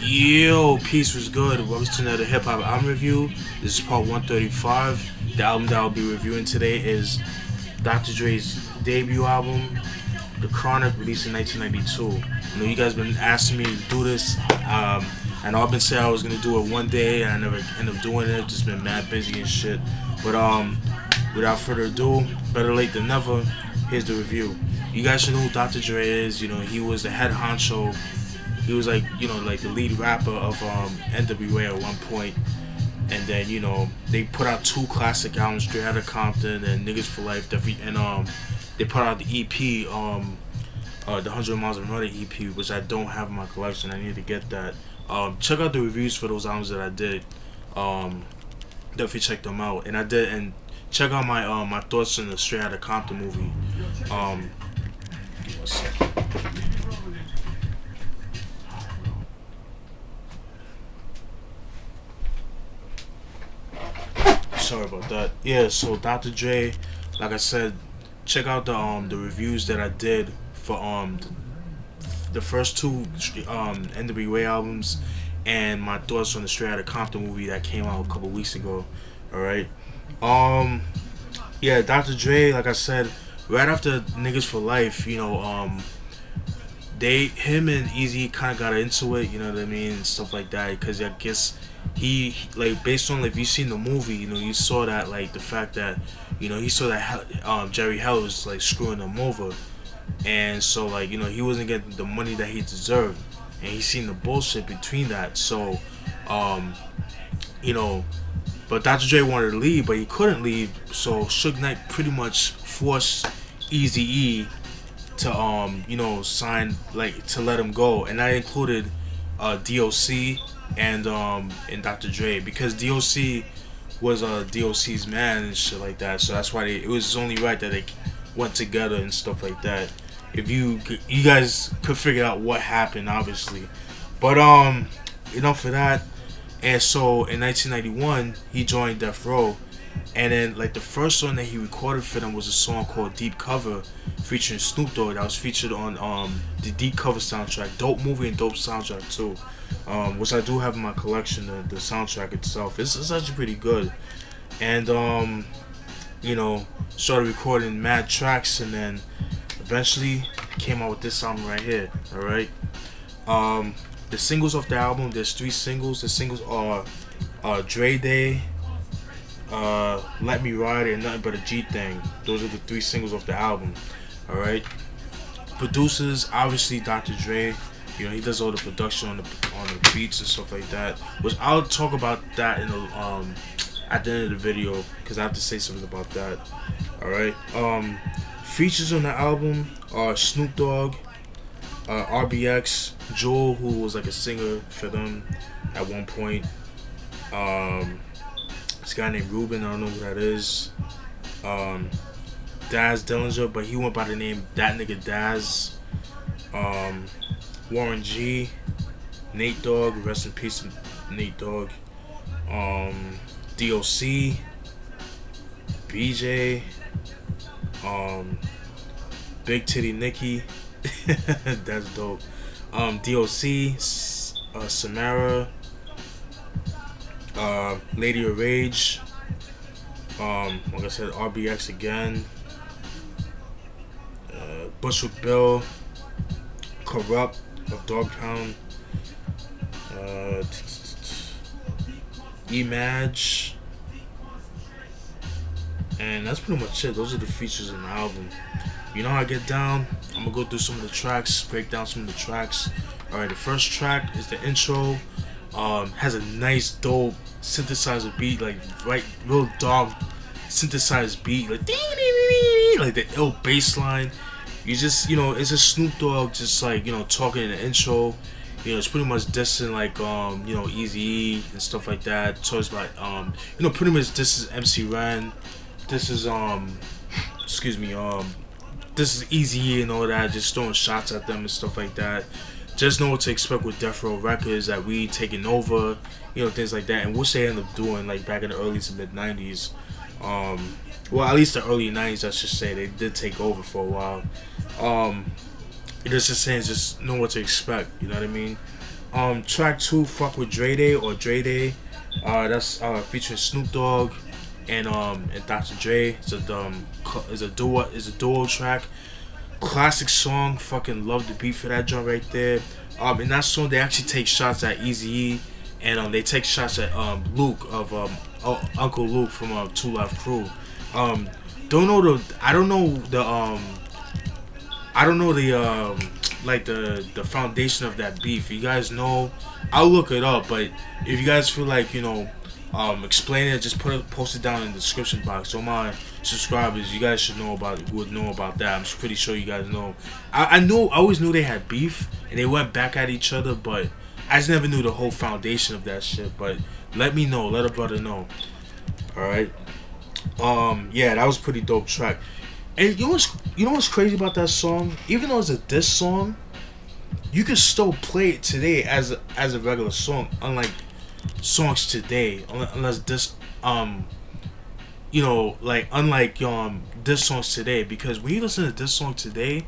Yo, peace was good. Welcome to another hip hop album review. This is part 135. The album that I'll be reviewing today is Dr. Dre's debut album, The Chronic, released in 1992. You guys been asking me to do this. I know I've been saying I was gonna do it one day, and I never end up doing it. Just been mad busy and shit. But without further ado, better late than never. Here's the review. You guys should know who Dr. Dre is. He was the head honcho. He was like the lead rapper of NWA at one point, and then they put out two classic albums, Straight Outta Compton and Niggas for Life, and they put out the EP, the 100 Miles of Murder EP, which I don't have in my collection. I need to get that. Check out the reviews for those albums that I did. Definitely check them out, and check out my thoughts on the Straight Outta Compton movie. Sorry about that. Yeah, so Dr. Dre, like I said, check out the reviews that I did for the first two NWA albums and my thoughts on the Straight Outta Compton movie that came out a couple weeks ago. All right. Yeah, Dr. Dre, like I said, right after Niggas for Life, him and Easy kind of got into it, you know what I mean, and stuff like that, because I guess he like, based on, like, if you seen the movie, you saw that, like, the fact that he saw that Jerry Hell was like screwing him over, and so, like, he wasn't getting the money that he deserved, and he seen the bullshit between that. So but Dr. Dre wanted to leave, but he couldn't leave, so Suge Knight pretty much forced Eazy-E to sign, like, to let him go, and that included DOC and Dr. Dre, because DOC was DOC's man and shit like that. So that's why it was only right that they went together and stuff like that. If you guys could figure out what happened, obviously, but enough of that. And so in 1991 he joined Death Row, and then, like, the first song that he recorded for them was a song called Deep Cover featuring Snoop Dogg, that was featured on the Deep Cover soundtrack. Dope movie and dope soundtrack too, which I do have in my collection. The soundtrack itself, it's actually pretty good. And started recording mad tracks, and then eventually came out with this album right here. Alright. The singles of the album, there's 3 singles. The singles are Dre Day, Let Me Ride, and Nothing But a G Thing. Those are the 3 singles of the album. Alright. Producers, obviously Dr. Dre. He does all the production on the beats and stuff like that, which I'll talk about that in the at the end of the video, because I have to say something about that. Alright. Features on the album are Snoop Dogg, RBX, Jewel, who was like a singer for them at one point. This guy named Ruben, I don't know who that is. Daz Dillinger, but he went by the name That Nigga Daz. Warren G, Nate Dogg, rest in peace Nate Dogg. DOC, BJ, Big Titty Nikki, that's dope. DOC, Samara, Lady of Rage, like I said, RBX again, Bushwick Bill, Corrupt of Dog Pound, Image, and that's pretty much it. Those are the features in the album. You know how I get down? I'm gonna go through some of the tracks, break down some of the tracks. Alright, the first track is the intro. Has a nice, dope synthesizer beat, like, right, real dog synthesized beat, like the ill bass line. You just, it's a Snoop Dogg just, like, talking in the intro. It's pretty much dissing, like, Eazy-E and stuff like that. So it's like, pretty much this is MC Ren. This is excuse me, this is Eazy-E and all that, just throwing shots at them and stuff like that. Just know what to expect with Death Row Records, that we taking over, things like that, and which they end up doing, like, back in the early to mid 90s. Well, at least the early 90s, I should say. They did take over for a while. It's just saying, just know what to expect, you know what I mean? Track 2, Fuck with Dre Day or Dre Day. That's featuring Snoop Dogg and Dr. Dre. It's a duo track. Classic song. Fucking love the beat for that joint right there. In that song they actually take shots at Eazy-E, and they take shots at Luke of Uncle Luke from Two Live Crew. Don't know the I don't know the like the foundation of that beef. You guys know, I'll look it up, but if you guys feel like, explain it, just post it down in the description box. So my subscribers, you guys should know would know about that. I'm pretty sure you guys know. I always knew they had beef and they went back at each other, but I just never knew the whole foundation of that shit. But let me know, let a brother know. Alright. Yeah, that was a pretty dope track. And you know what's crazy about that song? Even though it's a diss song, you can still play it today as a regular song. Unlike songs today, unless this unlike diss songs today, because when you listen to this song today,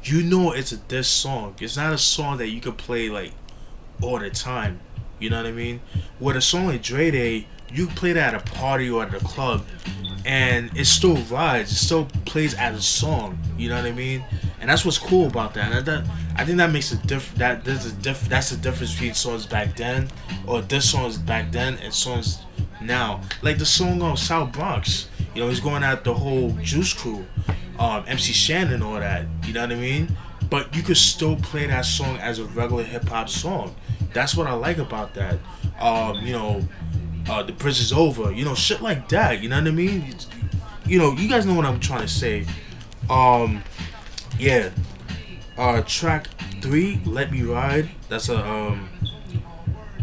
you know it's a diss song. It's not a song that you can play like all the time. You know what I mean? With a song like Dre Day, you can play that at a party or at a club, and it still rides. It still plays as a song. You know what I mean? And that's what's cool about that. And I think that makes a that's the difference between songs back then, or this songs back then, and songs now. Like the song on South Bronx. He's going at the whole Juice Crew, MC Shannon, all that. You know what I mean? But you could still play that song as a regular hip hop song. That's what I like about that. The Bridge is Over. Shit like that. You know what I mean? You guys know what I'm trying to say. Yeah. Track 3, Let Me Ride. That's a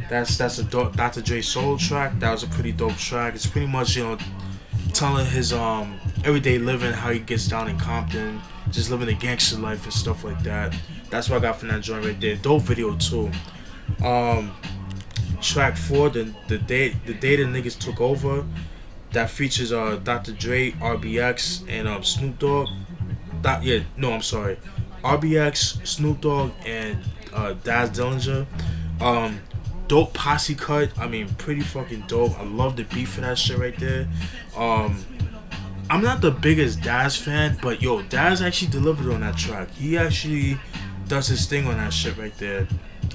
Dr. Dre solo track. That was a pretty dope track. It's pretty much telling his everyday living, how he gets down in Compton, just living a gangster life and stuff like that. That's what I got from that joint right there. Dope video too. Track 4, the day the niggas took over. That features Dr. Dre, RBX, and Snoop Dogg. RBX, Snoop Dogg, and Daz Dillinger. Dope posse cut. I mean, pretty fucking dope. I love the beat for that shit right there. I'm not the biggest Daz fan, but yo, Daz actually delivered on that track. He actually does his thing on that shit right there.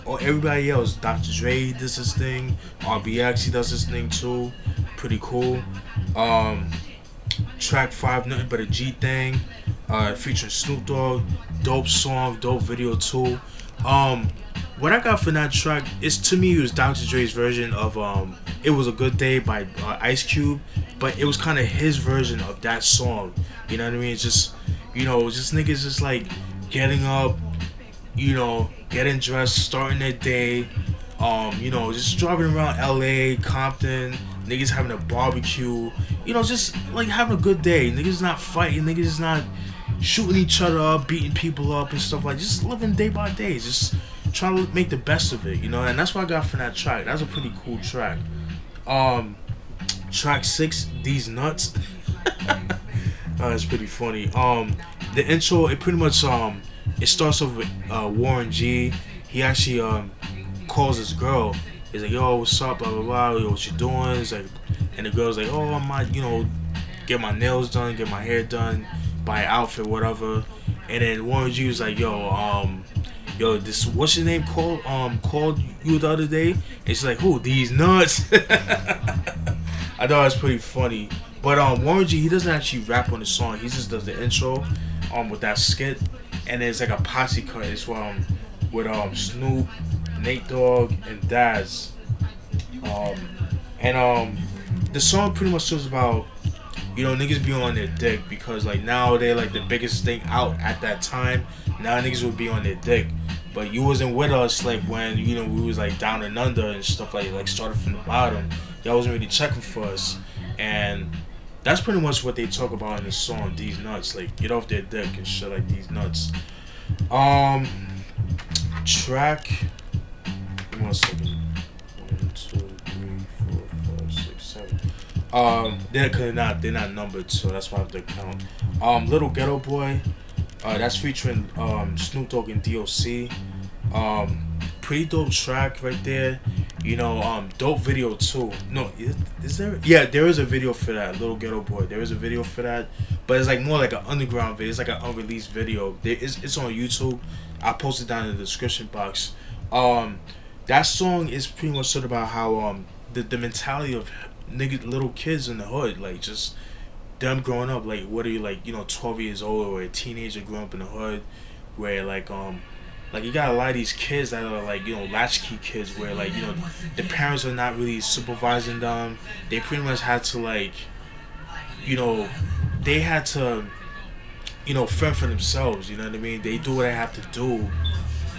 Or everybody else, Dr. Dre does his thing. RBX, he does his thing too. Pretty cool. Track 5, Nothing But a G Thing, featuring Snoop Dogg. Dope song, dope video too. What I got for that track is, to me, it was Dr. Dre's version of It Was a Good Day by Ice Cube, but it was kind of his version of that song. You know what I mean? It's just, just niggas just like getting up, getting dressed, starting their day, just driving around LA, Compton, niggas having a barbecue, just like having a good day. Niggas not fighting, niggas not shooting each other up, beating people up and stuff like, just living day by day, just trying to make the best of it, and that's what I got from that track. That's a pretty cool track. Track 6, These Nuts. It's pretty funny. The intro, it pretty much it starts off with Warren G. He actually calls his girl. He's like, yo, what's up, blah blah blah, yo, what you doing? It's like, and the girl's like, oh, I might, get my nails done, get my hair done, buy an outfit, whatever. And then Warren G was like, yo, this, what's your name called you the other day? And she's like, who? These nuts. I thought it was pretty funny. But Warren G, he doesn't actually rap on the song. He just does the intro with that skit, and there's like a posse cut. It's with Snoop, Nate Dogg, and Daz. The song pretty much talks about, niggas be on their dick, because like now they're like the biggest thing out at that time. Now niggas would be on their dick, but you wasn't with us like when we was like down and under and stuff, like started from the bottom. Y'all wasn't really checking for us, and that's pretty much what they talk about in this song. These nuts, like get off their dick and shit, like these nuts. Track. Give me 1 second. 1, 2, 3, 4, 5, 6, 7. They're not numbered, so that's why I have to count. Little Ghetto Boy. That's featuring Snoop Dogg and DOC. pretty dope track right there. You know, dope video too. No, is there? Yeah, there is a video for that. Little Ghetto Boy. There is a video for that, but it's like more like an underground video. It's like an unreleased video. It's on YouTube. I posted down in the description box. That song is pretty much sort of about how the mentality of little kids in the hood, like just them growing up, like what are you, like, you know, 12 years old or a teenager growing up in the hood, where like you got a lot of these kids that are like, you know, latchkey kids, where like, you know, the parents are not really supervising them. They pretty much had to, like, you know, they had to, you know, fend for themselves. You know what I mean? They do what they have to do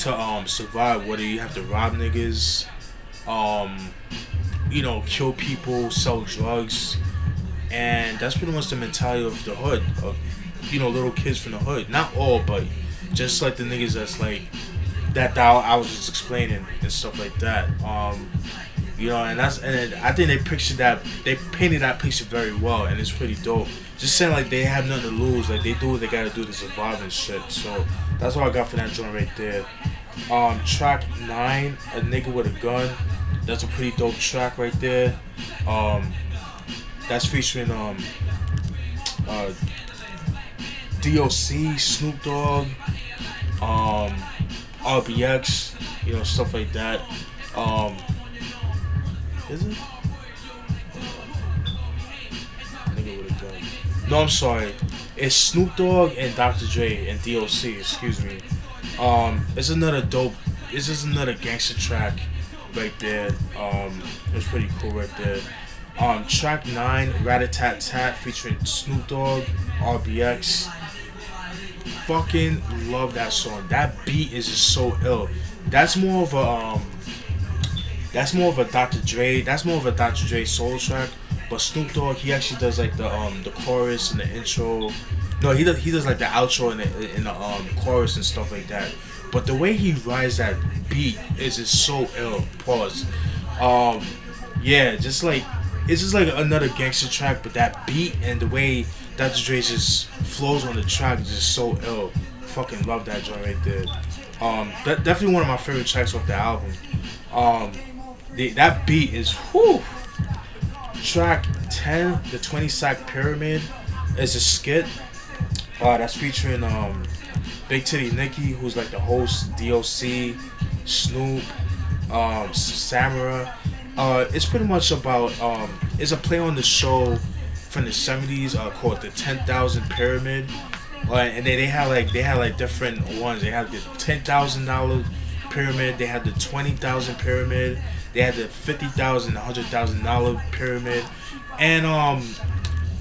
to survive. Whether you have to rob niggas, you know, kill people, sell drugs, and that's pretty much the mentality of the hood, of, you know, little kids from the hood. Not all, but just like the niggas that's like that I was just explaining and stuff like that. You know, and I think they painted that picture very well, and it's pretty dope. Just saying, like, they have nothing to lose, like they do what they gotta do to survive and shit. So that's what I got for that joint right there. Track 9, A Nigga with a Gun. That's a pretty dope track right there. That's featuring DOC, Snoop Dogg, RBX, you know, stuff like that. Is it? Nigga with a gun. No, I'm sorry. It's Snoop Dogg and Dr. Dre and DOC. Excuse me. It's another dope. It's just another gangster track right there. It's pretty cool right there. Track 9, Rat-a-Tat-Tat, featuring Snoop Dogg, RBX. Fucking love that song. That beat is just so ill. That's more of a Dr. Dre. That's more of a Dr. Dre soul track. But Snoop Dogg, he actually does like the chorus and the intro. No, he does like the outro and the chorus and stuff like that. But the way he rides that beat is just so ill. Pause. Yeah, just like, it's just like another gangster track, but that beat and the way Dr. Dre just flows on the track is just so ill. Fucking love that joint right there. Definitely one of my favorite tracks off the album. That beat is whew. Track 10, The 20 Sack Pyramid, is a skit. That's featuring Big Titty Nicki, who's like the host, DOC, Snoop, Samara. It's pretty much about it's a play on the show from the 70s called the 10,000 Pyramid. And they had like different ones. They had the $10,000 pyramid, they had the 20,000 pyramid, they had the $50,000, $100,000 pyramid. And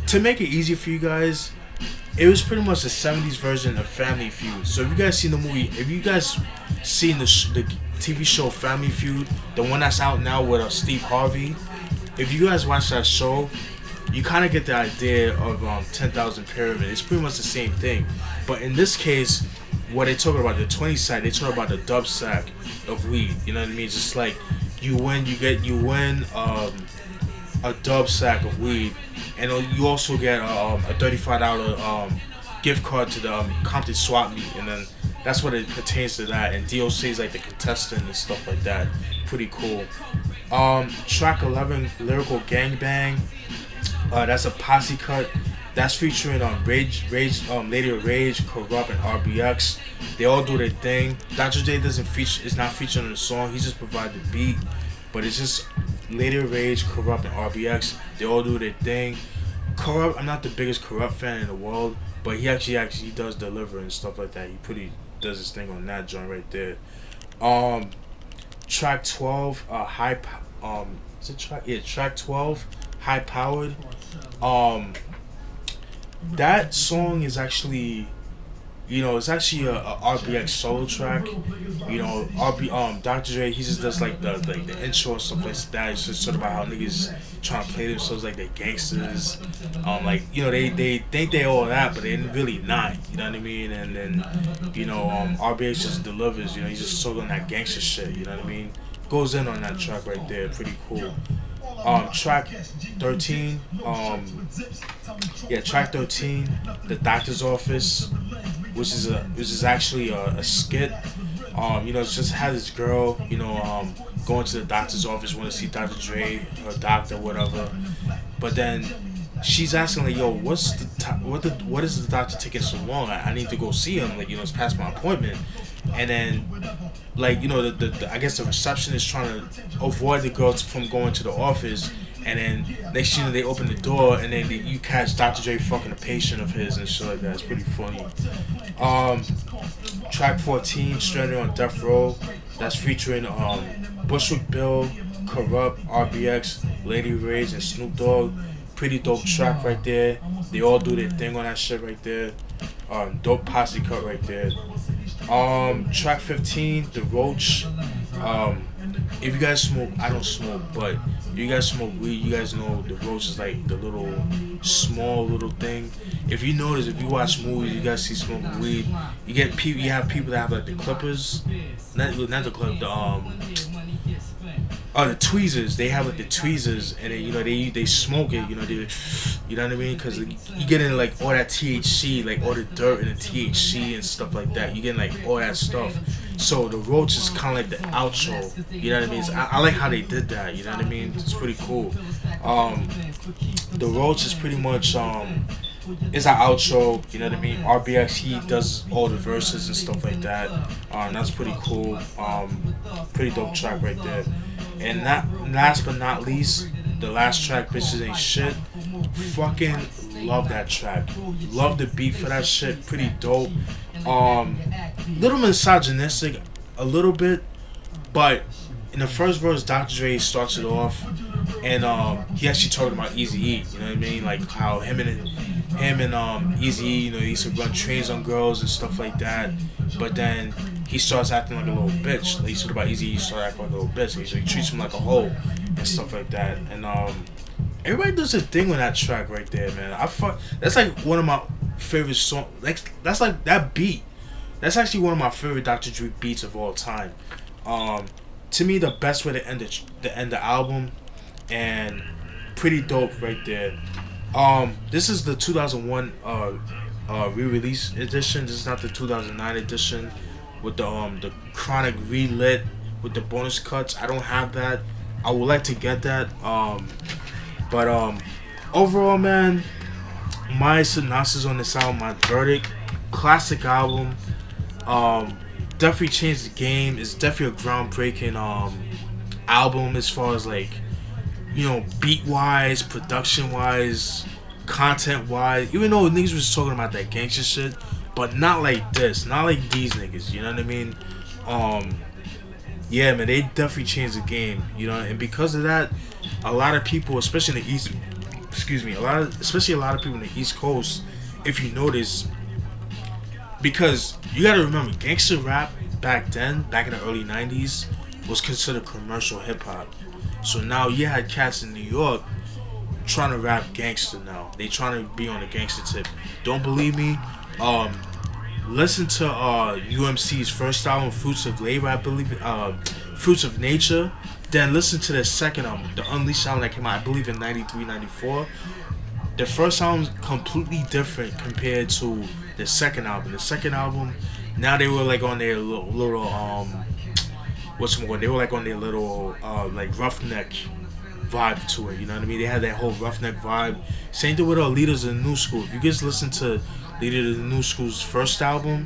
to make it easy for you guys, it was pretty much the 70s version of Family Feud. So if you guys seen the movie, if you guys seen the TV show Family Feud, the one that's out now with Steve Harvey, if you guys watch that show, you kind of get the idea of 10,000 Pyramid. It's pretty much the same thing. But in this case, what they talking about, the 20 sack, they talking about the dub sack of weed. You know what I mean? Just like you win a dub sack of weed, and you also get a $35 gift card to the Compton Swap Meet, and then that's what it pertains to that. And DOC is like the contestant and stuff like that. Pretty cool. Track 11, Lyrical Gangbang. That's a posse cut. That's featuring Lady of Rage, Corrupt, and RBX. They all do their thing. Dr. J is not featured on the song. He just provided the beat, but it's just Lady of Rage, Corrupt, and RBX. They all do their thing. Corrupt, I'm not the biggest Corrupt fan in the world, but he actually does deliver and stuff like that. He pretty does his thing on that joint right there. Track 12, track 12, High Powered. That song is actually, it's actually a RBX solo track. Dr. Dre, he just does like the intro and stuff like that. It's just sort of about how niggas trying to play themselves like they're gangsters. They think they all that, but they're really not. You know what I mean? And then, RBX just delivers. He's just talking that gangster shit. You know what I mean? Goes in on that track right there. Pretty cool. Track 13, track 13, The Doctor's Office, which is actually a skit. It's just had this girl, going to the doctor's office, want to see Dr. Dre, her doctor, whatever. But then she's asking like, "Yo, what is the doctor taking so long? I need to go see him. Like, it's past my appointment." And then, like, I guess the receptionist trying to avoid the girl from going to the office. And then next thing you know, they open the door, and then you catch Dr. Dre fucking a patient of his and shit like that. It's pretty funny. Track 14, Stranded on Death Row. That's featuring Bushwick Bill, Corrupt, RBX, Lady Rage, and Snoop Dogg. Pretty dope track right there. They all do their thing on that shit right there. Dope posse cut right there. Track 15, The Roach. If you guys smoke, I don't smoke, but if you guys smoke weed, you guys know the Roach is like the little small little thing. If you notice, if you watch movies, you guys see smoking weed. You have people that have like the clippers, not the clip, the tweezers. They have like the tweezers, and then, they smoke it. You know what I mean? Because you get in like all that THC, like all the dirt and the THC and stuff like that. You get like all that stuff. So the Roach is kind of like the outro. You know what I mean? I like how they did that. You know what I mean? It's pretty cool. The Roach is pretty much it's an outro. You know what I mean? RBX, he does all the verses and stuff like that. That's pretty cool. Pretty dope track right there. And last but not least, the last track, Bitches Ain't Shit. Fucking love that track. Love the beat for that shit. Pretty dope. Little misogynistic, a little bit, but in the first verse, Dr. Dre starts it off, and he actually talking about Eazy-E. You know what I mean? Like how him and Eazy-E, he used to run trains on girls and stuff like that. But then he starts acting like a little bitch. Like, he said about Eazy-E, he started acting like a little bitch. So he treats him like a hoe and stuff like that. And everybody does a thing with that track right there, man. That's like one of my favorite songs. That's like that beat. That's actually one of my favorite Dr. Dre beats of all time. To me, the best way to end the album, and pretty dope right there. This is the 2001 re-release edition. This is not the 2009 edition with the Chronic relit with the bonus cuts. I don't have that. I would like to get that. But overall, man, my synopsis on this album, my verdict: classic album. Definitely changed the game. It's definitely a groundbreaking album as far as like, beat wise, production wise, content wise. Even though niggas was talking about that gangster shit, but not like this, not like these niggas. You know what I mean? Yeah, man, they definitely changed the game. And because of that, a lot of people, especially in the East, especially a lot of people in the East Coast, if you notice. Because you gotta remember, gangster rap back then, back in the early 90s, was considered commercial hip hop. So now you had cats in New York trying to rap gangster now. They trying to be on the gangster tip. Don't believe me? Listen to UMC's first album, Fruits of Labor, I believe, Fruits of Nature. Then listen to their second album, the Unleashed album that came out, I believe, in 93, 94. The first album's completely different compared to the second album. The second album, now they were like on their little they were like on their little like roughneck vibe to it. You know what I mean? They had that whole roughneck vibe. Same thing with Leaders of the New School. If you guys listen to Leaders of the New School's first album,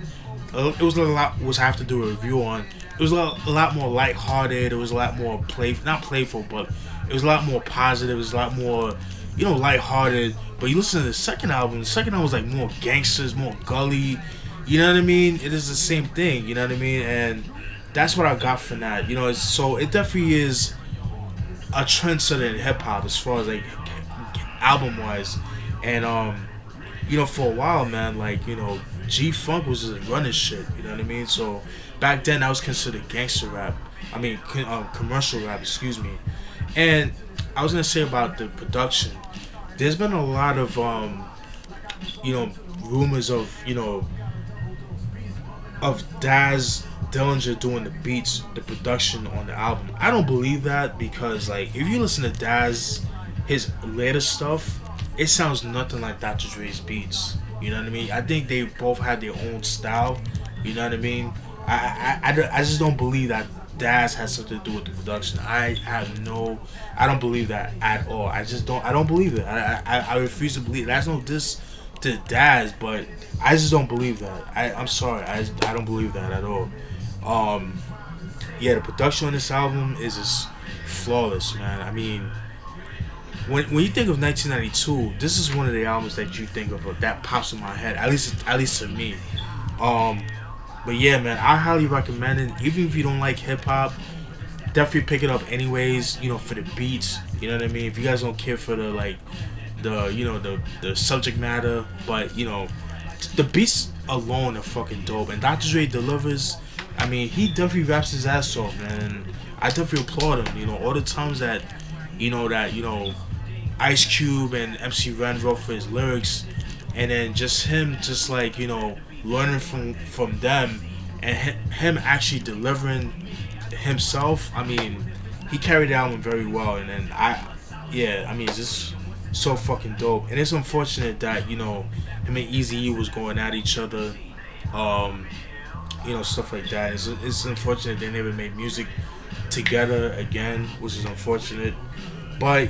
it was a lot. I have to do a review on. It was a lot more lighthearted. It was a lot more not playful, but it was a lot more positive. It was a lot more, lighthearted. But you listen to the second album was like more gangsters, more gully. You know what I mean? It is the same thing. You know what I mean? And that's what I got from that. So it definitely is a trendsetter in hip hop as far as like album wise. And for a while, man, like G Funk was just running shit. You know what I mean? So back then that was considered gangster rap. I mean commercial rap. Excuse me. And I was gonna say about the production. There's been a lot of rumors of Daz Dillinger doing the beats, the production on the album. I don't believe that, because like if you listen to Daz, his later stuff, it sounds nothing like Dr. Dre's beats. You know what I mean? I think they both had their own style. You know what I mean? I just don't believe that Daz has something to do with the production. I don't believe that at all. I don't believe it. I refuse to believe it. That's no diss to Daz, but I just don't believe that. I'm sorry. I don't believe that at all. Um, yeah, the production on this album is just flawless, man. I mean, when you think of 1992, this is one of the albums that you think of that pops in my head. At least to me. Um, but yeah, man, I highly recommend it. Even if you don't like hip hop, definitely pick it up anyways. You know, for the beats. You know what I mean. If you guys don't care for the like, the subject matter, but the beats alone are fucking dope. And Dr. Dre delivers. I mean, he definitely raps his ass off, man. And I definitely applaud him. You know, all the times that, Ice Cube and MC Ren wrote for his lyrics, and then just him, just like learning from them, and him actually delivering himself. I mean, he carried the album very well, and then I mean, it's just so fucking dope. And it's unfortunate that him and Eazy-E was going at each other, stuff like that. It's unfortunate they never made music together again, which is unfortunate. But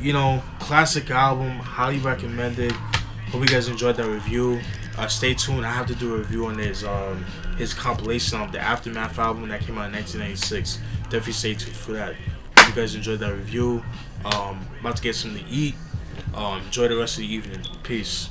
classic album, highly recommended. Hope you guys enjoyed that review. Stay tuned. I have to do a review on his compilation of the Aftermath album that came out in 1996. Definitely stay tuned for that. Hope you guys enjoyed that review. About to get something to eat. Enjoy the rest of the evening. Peace.